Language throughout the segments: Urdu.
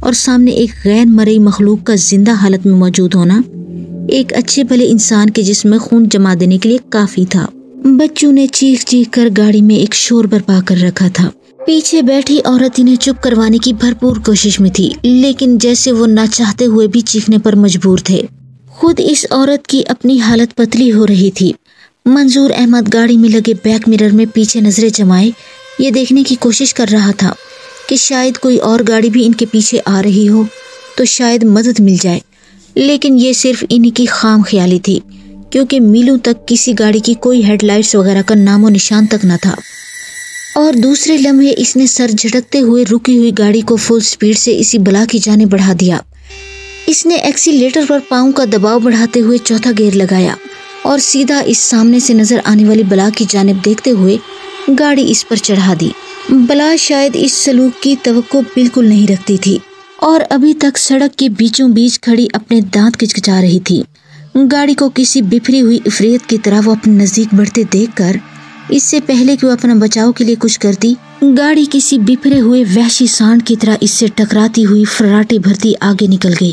اور سامنے ایک غیر مرئی مخلوق کا زندہ حالت میں موجود ہونا ایک اچھے بھلے انسان کے جسم میں خون جما دینے کے لیے کافی تھا۔ بچوں نے چیخ چیخ کر گاڑی میں ایک شور برپا کر رکھا تھا۔ پیچھے بیٹھی عورت انہیں چپ کروانے کی بھرپور کوشش میں تھی، لیکن جیسے وہ نہ چاہتے ہوئے بھی چیخنے پر مجبور تھے۔ خود اس عورت کی اپنی حالت پتلی ہو رہی تھی۔ منظور احمد گاڑی میں لگے بیک مرر میں پیچھے نظریں جمائے یہ دیکھنے کی کوشش کر رہا تھا کہ شاید کوئی اور گاڑی بھی ان کے پیچھے آ رہی ہو تو شاید مدد مل جائے، لیکن یہ صرف ان کی خام خیالی تھی، کیونکہ میلوں تک کسی گاڑی کی کوئی ہیڈ لائٹس وغیرہ کا نام و نشان تک نہ تھا۔ اور دوسرے لمحے اس نے سر جھٹکتے ہوئے رکی ہوئی گاڑی کو فل سپیڈ سے اسی بلا کی جانب بڑھا دیا۔ اس نے ایکسیلیٹر پر پاؤں کا دباؤ بڑھاتے ہوئے چوتھا گیئر لگایا اور سیدھا اس سامنے سے نظر آنے والی بلا کی جانب دیکھتے ہوئے گاڑی اس پر چڑھا دی۔ بلا شاید اس سلوک کی توقع بالکل نہیں رکھتی تھی اور ابھی تک سڑک کے بیچوں بیچ کھڑی اپنے دانت کچکچا رہی تھی۔ گاڑی کو کسی بفری ہوئی عفریت کی طرح وہ اپنے نزدیک بڑھتے دیکھ کر اس سے پہلے کہ وہ اپنا بچاؤ کے لیے کچھ کرتی، گاڑی کسی بفرے ہوئے وحشی سانڈ کی طرح اس سے ٹکراتی ہوئی فراٹے بھرتی آگے نکل گئی۔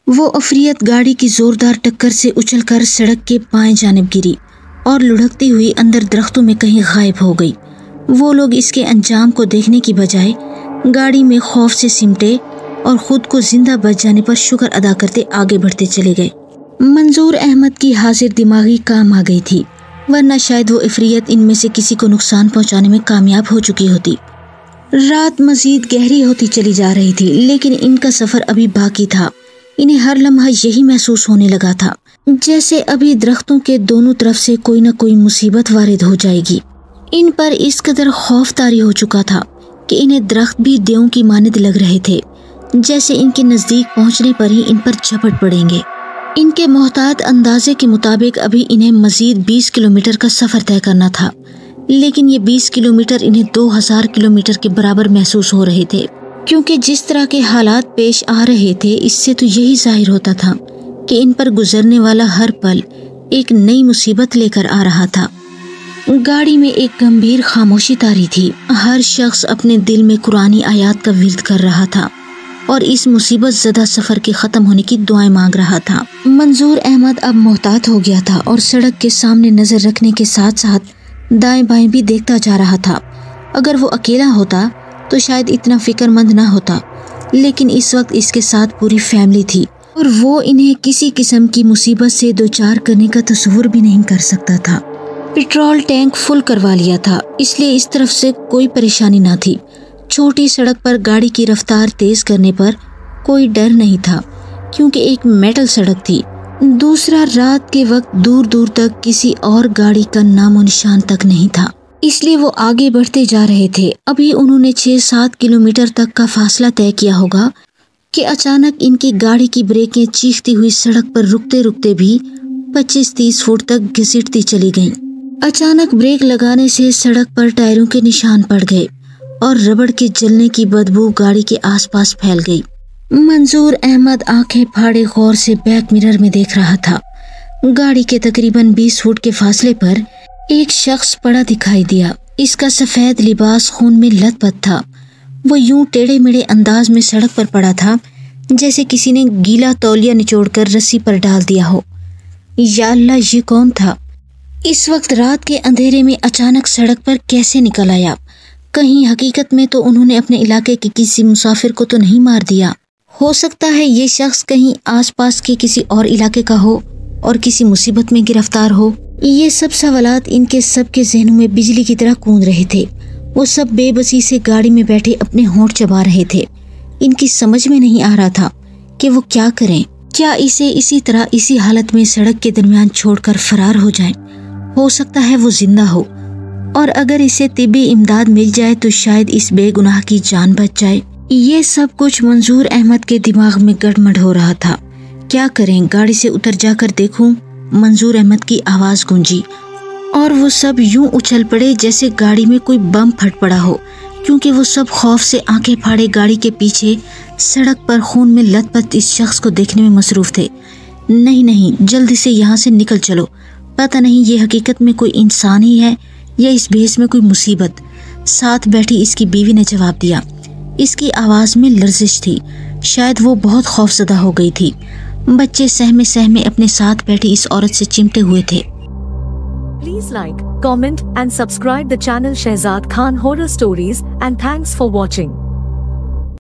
وہ عفریت گاڑی کی زوردار ٹکر سے اچھل کر سڑک کے بائیں جانب گری اور لڑھکتی ہوئی اندر درختوں میں کہیں غائب ہو گئی۔ وہ لوگ اس کے انجام کو دیکھنے کی بجائے گاڑی میں خوف سے سمٹے اور خود کو زندہ بچ جانے پر شکر ادا کرتے آگے بڑھتے چلے گئے۔ منظور احمد کی حاضر دماغی کام آ گئی تھی، ورنہ شاید وہ عفریت ان میں سے کسی کو نقصان پہنچانے میں کامیاب ہو چکی ہوتی۔ رات مزید گہری ہوتی چلی جا رہی تھی، لیکن ان کا سفر ابھی باقی تھا۔ انہیں ہر لمحہ یہی محسوس ہونے لگا تھا جیسے ابھی درختوں کے دونوں طرف سے کوئی نہ کوئی مصیبت وارد ہو جائے گی۔ ان پر اس قدر خوف طاری ہو چکا تھا کہ انہیں درخت بھی دیوں کی مانند لگ رہے تھے، جیسے ان کے نزدیک پہنچنے پر ہی ان پر جھپٹ پڑیں گے۔ ان کے محتاط اندازے کے مطابق ابھی انہیں مزید 20 کلومیٹر کا سفر طے کرنا تھا، لیکن یہ 20 کلومیٹر انہیں 2000 کلومیٹر کے برابر محسوس ہو رہے تھے، کیونکہ جس طرح کے حالات پیش آ رہے تھے اس سے تو یہی ظاہر ہوتا تھا کہ ان پر گزرنے والا ہر پل ایک نئی مصیبت لے کر آ رہا تھا۔ گاڑی میں ایک گمبھیر خاموشی طاری تھی۔ ہر شخص اپنے دل میں قرآنی آیات کا ورد کر رہا تھا اور اس مصیبت زدہ سفر کے ختم ہونے کی دعائیں مانگ رہا تھا۔ منظور احمد اب محتاط ہو گیا تھا اور سڑک کے سامنے نظر رکھنے کے ساتھ ساتھ دائیں بائیں بھی دیکھتا جا رہا تھا۔ اگر وہ اکیلا ہوتا تو شاید اتنا فکر مند نہ ہوتا، لیکن اس وقت اس کے ساتھ پوری فیملی تھی اور وہ انہیں کسی قسم کی مصیبت سے دوچار کرنے کا تصور بھی نہیں کر سکتا تھا۔ پیٹرول ٹینک فل کروا لیا تھا، اس لیے اس طرف سے کوئی پریشانی نہ تھی۔ چھوٹی سڑک پر گاڑی کی رفتار تیز کرنے پر کوئی ڈر نہیں تھا، کیونکہ ایک میٹل سڑک تھی۔ دوسرا، رات کے وقت دور دور تک کسی اور گاڑی کا نام و نشان تک نہیں تھا، اس لیے وہ آگے بڑھتے جا رہے تھے۔ ابھی انہوں نے 6-7 کلومیٹر تک کا فاصلہ طے کیا ہوگا کہ اچانک ان کی گاڑی کی بریکیں چیختی ہوئی سڑک پر رکتے رکتے بھی 25-30 فٹ تک گھسیٹتی چلی گئیں۔ اچانک بریک لگانے سے سڑک پر ٹائروں کے نشان پڑ گئے اور ربڑ کے جلنے کی بدبو گاڑی کے آس پاس پھیل گئی۔ منظور احمد آنکھیں پھاڑے غور سے بیک مرر میں دیکھ رہا تھا۔ گاڑی کے تقریباً 20 فٹ کے فاصلے پر ایک شخص پڑا دکھائی دیا۔ اس کا سفید لباس خون میں لت پت تھا۔ وہ یوں ٹیڑھے میڑھے انداز میں سڑک پر پڑا تھا جیسے کسی نے گیلا تولیہ نچوڑ کر رسی پر ڈال دیا ہو۔ یا اللہ، یہ کون تھا؟ اس وقت رات کے اندھیرے میں اچانک سڑک پر کیسے نکل آیا؟ کہیں حقیقت میں تو انہوں نے اپنے علاقے کے کسی مسافر کو تو نہیں مار دیا؟ ہو سکتا ہے یہ شخص کہیں آس پاس کے کسی اور علاقے کا ہو اور کسی مصیبت میں گرفتار ہو۔ یہ سب سوالات ان کے سب کے ذہنوں میں بجلی کی طرح گونج رہے تھے۔ وہ سب بے بسی سے گاڑی میں بیٹھے اپنے ہونٹ چبا رہے تھے۔ ان کی سمجھ میں نہیں آ رہا تھا کہ وہ کیا کریں۔ کیا اسے اسی طرح اسی حالت میں سڑک کے درمیان چھوڑ کر فرار ہو جائیں؟ ہو سکتا ہے وہ زندہ ہو، اور اگر اسے طبی امداد مل جائے تو شاید اس بے گناہ کی جان بچ جائے۔ یہ سب کچھ منظور احمد کے دماغ میں گڑمڑ ہو رہا تھا۔ کیا کریں؟ گاڑی سے اتر جا کر دیکھوں؟ منظور احمد کی آواز گونجی اور وہ سب یوں اچھل پڑے جیسے گاڑی میں کوئی بم پھٹ پڑا ہو، کیونکہ وہ سب خوف سے آنکھیں پھاڑے گاڑی کے پیچھے سڑک پر خون میں لت پت اس شخص کو دیکھنے میں مصروف تھے۔ نہیں، جلدی سے یہاں سے نکل چلو، پتہ نہیں یہ حقیقت میں کوئی انسان ہی ہے یا اس بھیس میں کوئی مصیبت۔ ساتھ بیٹھی اس کی بیوی نے جواب دیا۔ اس کی آواز میں لرزش تھی، شاید وہ بہت خوفزدہ ہو گئی تھی۔ بچے سہمے سہمے اپنے ساتھ بیٹھی اس عورت سے چمٹے ہوئے تھے۔ Please like, comment and subscribe the channel Shehzad Khan Horror Stories and thanks for watching.